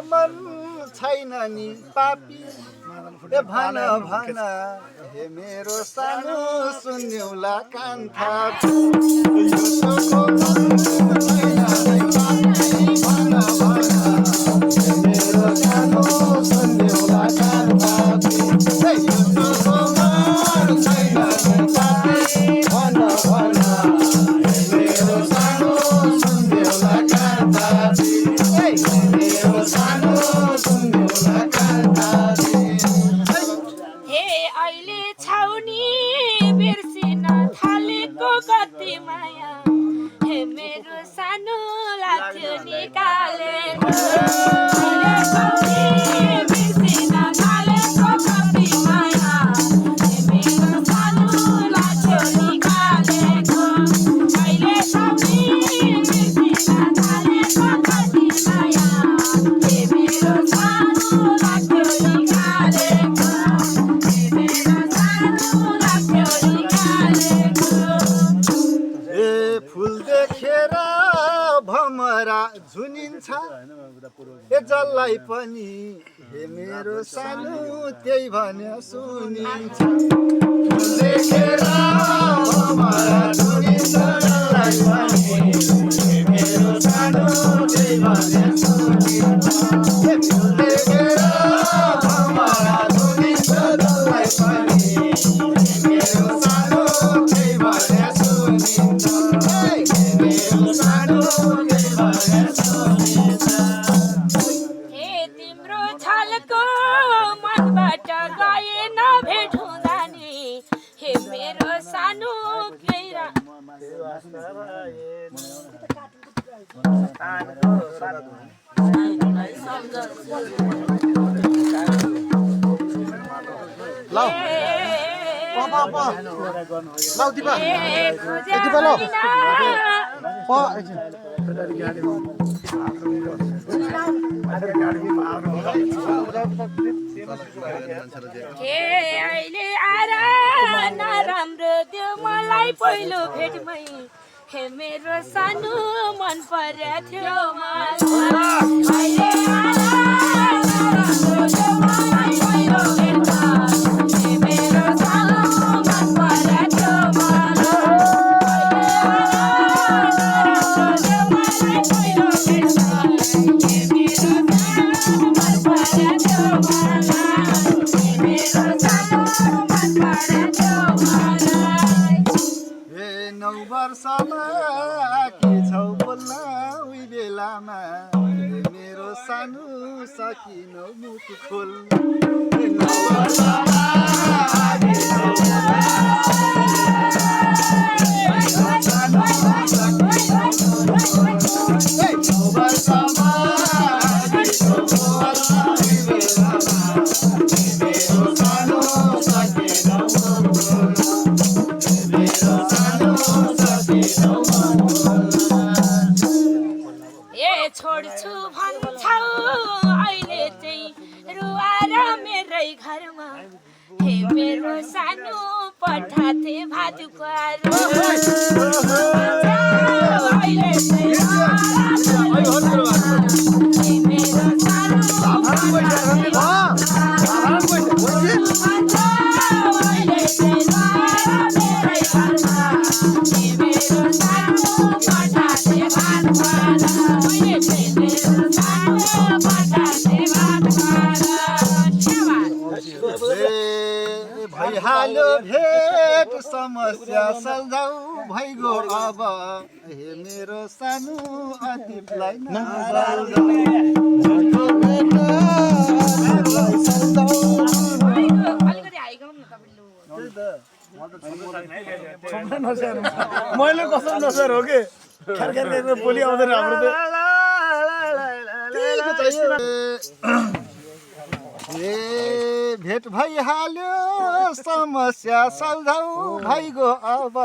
मन छैन नि पापी ए भन भन हे मेरो सानो सुन्यौला कान थापी युसुफको मन छैन नि पापी भन भन हे मेरो सानो सुन्यौला कान थापी युसुफको मन छैन नि पापी भन भन हे मेरो सानो सुन्यौला कान थापी मेरो सानो सुन्यौला कान थापी हे अहिले छाउनी बिर्सिन थालेको कति माया हे मेरो सानो लाग्थ्यो निकालेको अहिले छाउनी बिर्सिन थालेको कति माया हे मेरो सानो लाग्थ्यो निकालेको अहिले छाउनी बिर्सिन थालेको कति माया हे मेरो सानो लाग्थ्यो निकालेको ए फुल देखेर भमरा झुनिन्छ ए जसलाई पनि हे मेरो सानो त्यही भने सुनिन्छ फुल देखेर भमरा झुनिन्छ जसलाई पनि हे मेरो सानो त्यही भने सुनिन्छ ए फुल देखेर भमरा झुनिन्छ जसलाई पनि हे मेरो सानो त्यही भने सुनिन्छ मेरो सानो त्यही भने सुनिन्छ हे तिम्रो छलको मनबाट गएन भेट हुँदा नि हे मेरो सानो केरा लाउ दिपा दिपा लाउ हे अहिले आएर नराम्रो त्यो मलाई पहिलो भेटमै हे मेरो सानो मन पर्या थियो मलाई अहिले आएर नराम्रो त्यो मलाई पहिलो भेटमा हे मेरो सानो मन पर्या थियो मलाई नौ वर्षमा के छौ बोल्न उही बेलामा मेरो सानो सकिनौ मुख खोल नौ वर्षमा के छौ नौ वर्षमा के छौ बोल्न उही बेलामा मेरो सानो सकिनौ मुख खोल मेरो सानो सकिनौ मुख खोल ए छोड्छु भन्छौ अहिले चाहिँ रुवाएर मेरै घरमा हे मेरो सानो पठाथे भातुको अहिले चाहिँ हे मेरो सानो अहिले चाहिँ मेरै घरमा हे मेरो सानो पठाथे भात भइहाल्यो भेट समस्या सल्झाउ भइगयो अब हे मेरो सानो अतीतलाई मैले कसम नसर हो कि खेर बोली आउँदैन हाम्रो ए भेट भइहाल्यो समस्या सल्झाउ भइगयो अब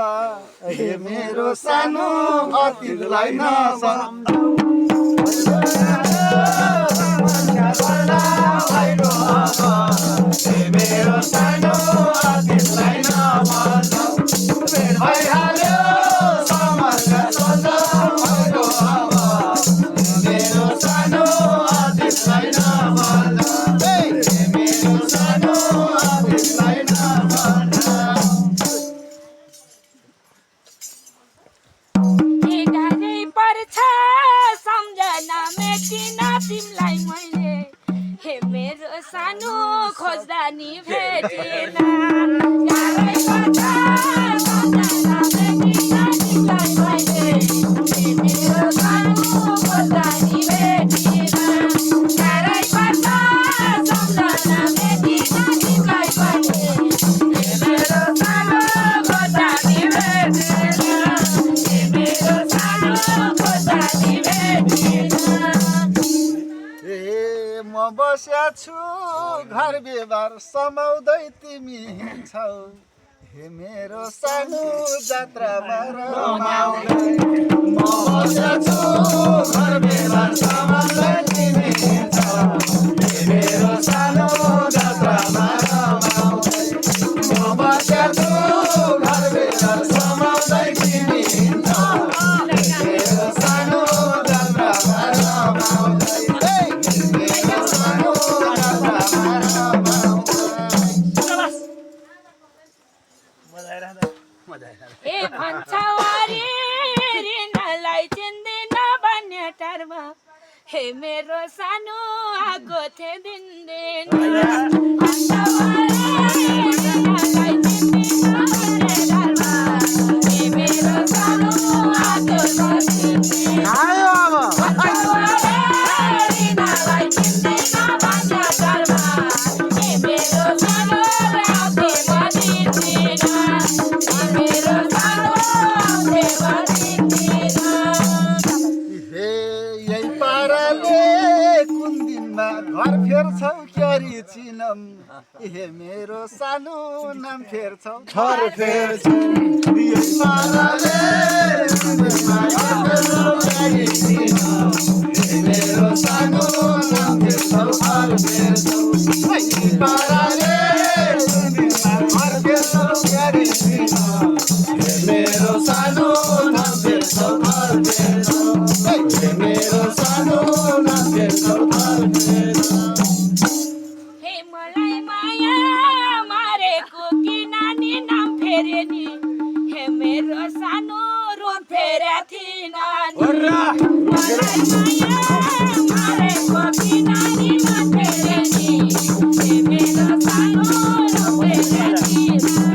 हे मेरो सानो अतीतलाई नसम्झौ मेरो सानो अतीतलाई नभन्छौ भेट भइहाल्यो समस्या सल्झाउ भइगयो अब मेरो सानो अतीतलाई भेटिन गाह्रै पर्छ सम्झना भेटिन तिमीलाई मैले मेरो सानो खोज्दाखेरि भेटिन गाह्रै पर्छ सम्झना भेटिन तिमीलाई मैले मेरो सानो खोज्दाखेरि भेटिन मेरो सानो खोज्दाखेरि भेटिन ए म बस्या छु घर व्यवहार समाउँदै तिमी हिँड्छौ हे मेरो सानो जात्रामा रमाउँदै म बस्या छु घर व्यवहार समाउँदै तिमी हिँड्छौ हे मेरो सानो जात्रामा रमाउँदै म बस्या छु घर व्यवहार समाउँदै तिमी हिँड्छौ मेरो सानो जात्रामा रमाउँदै मेरो सानो जात्रामा रमाउँदै ए भन्छ अरे रिनालाई चिन्दिन भन्ने टरमा हे मेरो सानो आगो थिए दिनदिन भन्छ अरे रिनालाई चिन्दिन भन्ने टरमा हे मेरो सानो आगो थिए दिनदिन भन्छ अरे रिनालाई चिन्दिन भन्ने टरमा हे मेरो सानो आगो थिए दिनदिन मेरो सानो देवा दिनदिन हे यही पाराले कुन दिनमा घर फेर्छौ क्यारी चिनम हे मेरो सानो नाम फेर्छौ घर फेर्छौ यही पाराले कुन दिनमा घर फेर्छौ क्यारी चिनम हे मेरो सानो नाम फेर्छौ घर फेर्छौ यही पाराले कुन दिनमा घर फेर्छौ क्यारी चिनम हे मेरो सानो नाम फेर्छौ घर फेर्छौ हे मेरो सानो नाम फेर्छौ घर फेर्छौ हे मलाई माया मारेको कि नानी नाम फेरे नि हे मेरो सानो रूप फेरे थिएन नि मलाई माया मारेको कि नानी नाम फेरे नि हे मेरो सानो रूप फेरे थिएन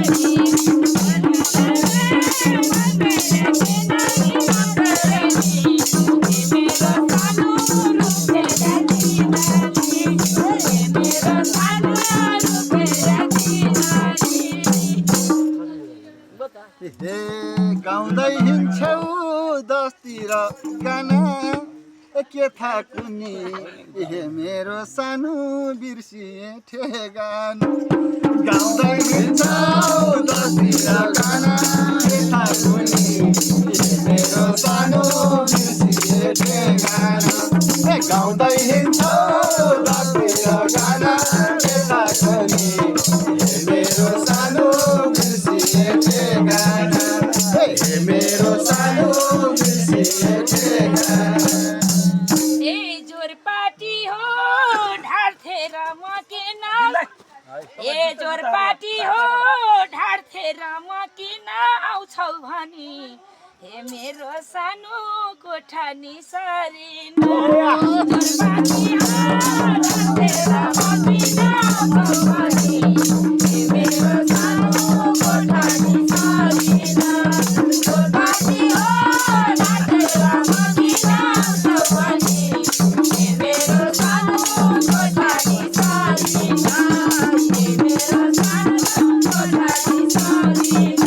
नि हे गाउँदै हिँड्छौ दसतिर गाना के थाहा कुनी हे मेरो सानो बिर्सिए ठेगाना गाउँदै हिँड्छौ दसतिर गाना के थाहा कुनी हे मेरो सानो बिर्सिए ठेगाना हे गाउँदै हिँड्छौ दसतिर गाना के थाहा कुनी हे मेरो सानो बिर्सिए ठेगाना हे मेरो सानो बिर्सिए ठेगाना ए जोर पार्टी हो ढाड्थेर म किन ए जोर पार्टी हो ढाड्थेर म किन आउँछौ भनी हे मेरो सानो कोठा निसरिन जोर पार्टी हो ढाड्थेर म किन आउँछौ भनी हे मेरो सानो कोठा निसरिन जोर पार्टी हो ढाड्थेर म किन आउँछौ भनी हे मेरो सानो कोठा निसरिन हे मेरो सानो कोठा निसरिन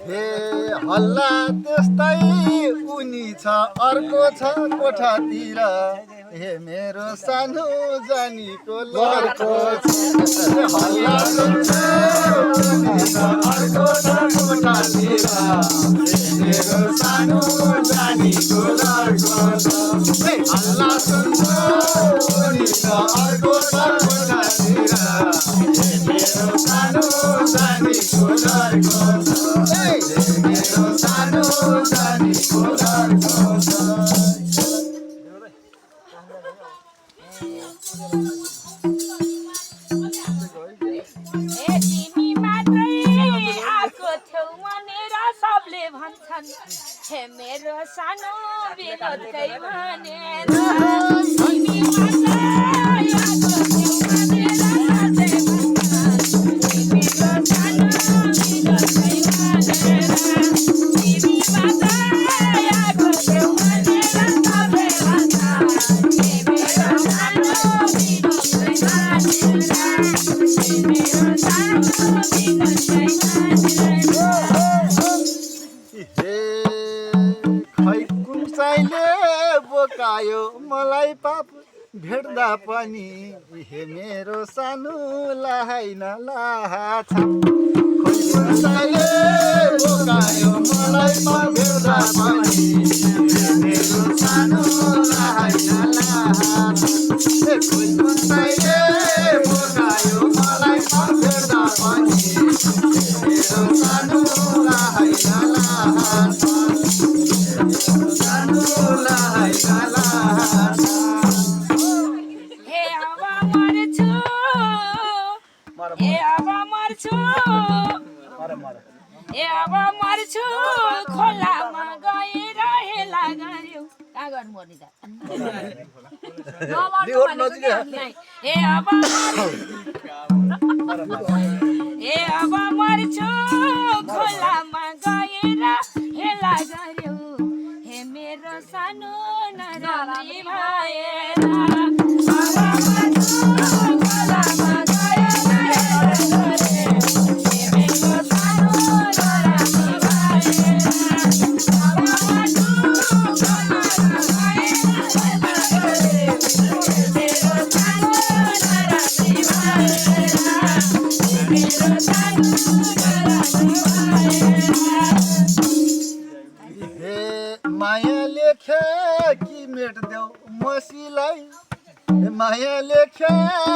हे हल्ला त्यस्तै उनी छ अर्को छ कोठातिर हे मेरो सानो जानीको लड्को छ हल्ला सुन्छ उनी छ अर्को छ कोठातिर हे मेरो सानो जानीको लड्को छ हल्ला सुन्छ उनी छ अर्को छ कोठातिर हे मेरो सानो जानीको लड्को छ मेरो सानो जानीको लड्को छ तिमी मात्रै आएको थियौ भनेर सबले भन्छन् हे मेरो सानो विनोदकै भनेर तिमी मात्रै आएको थियौ भनेर सबले चाहिँले बोकायो मलाई पाप भेट्दा पनि हे मेरो सानोलाई नलाछ खोइ चाहिँले बोकायो मलाई पाप भेट्दा पनि हे मेरो सानोलाई नलाछ खोइ चाहिँले बोकायो मलाई पाप भेट्दा पनि मेरो सानोलाई नलाछ अब मर्छु खोलामा गएर हेला गर्यो कहाँ गर्नु पर्ने त अब मर्छु खोलामा गएर हेला गर्यो हे मेरो सानो नराम्री भएर माया लेख्या कि मेट्देऊ मसीलाई माया लेख्या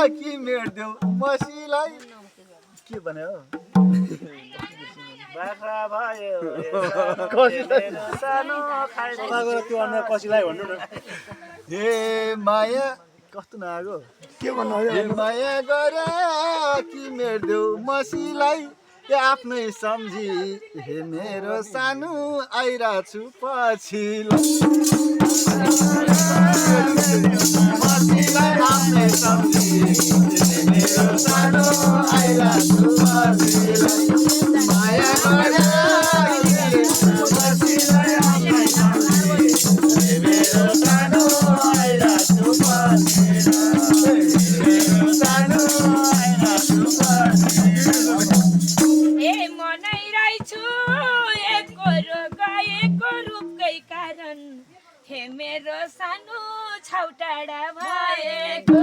कि मेट्देऊ मसीलाई के भन्यो बाख्रा भयो सानो खाएर त्यो अन्य कसैलाई भन्नु न हे माया कस्तो नआगो के भन्नु हे माया गरे कि मेट्देऊ मसीलाई आफ्नै सम्झी हे मेरो सानो आइरहेको छु पछि मसीलाई आफ्नै सम्झी मेरो सानो आइरहेको छु पछि माया गरे मसीलाई आफ्नै सम्झी मेरो सानो आइरहेको छु पछि मेरो सानो आइरहेको छु पछि हे मेरो सानो छाउटाडा भएको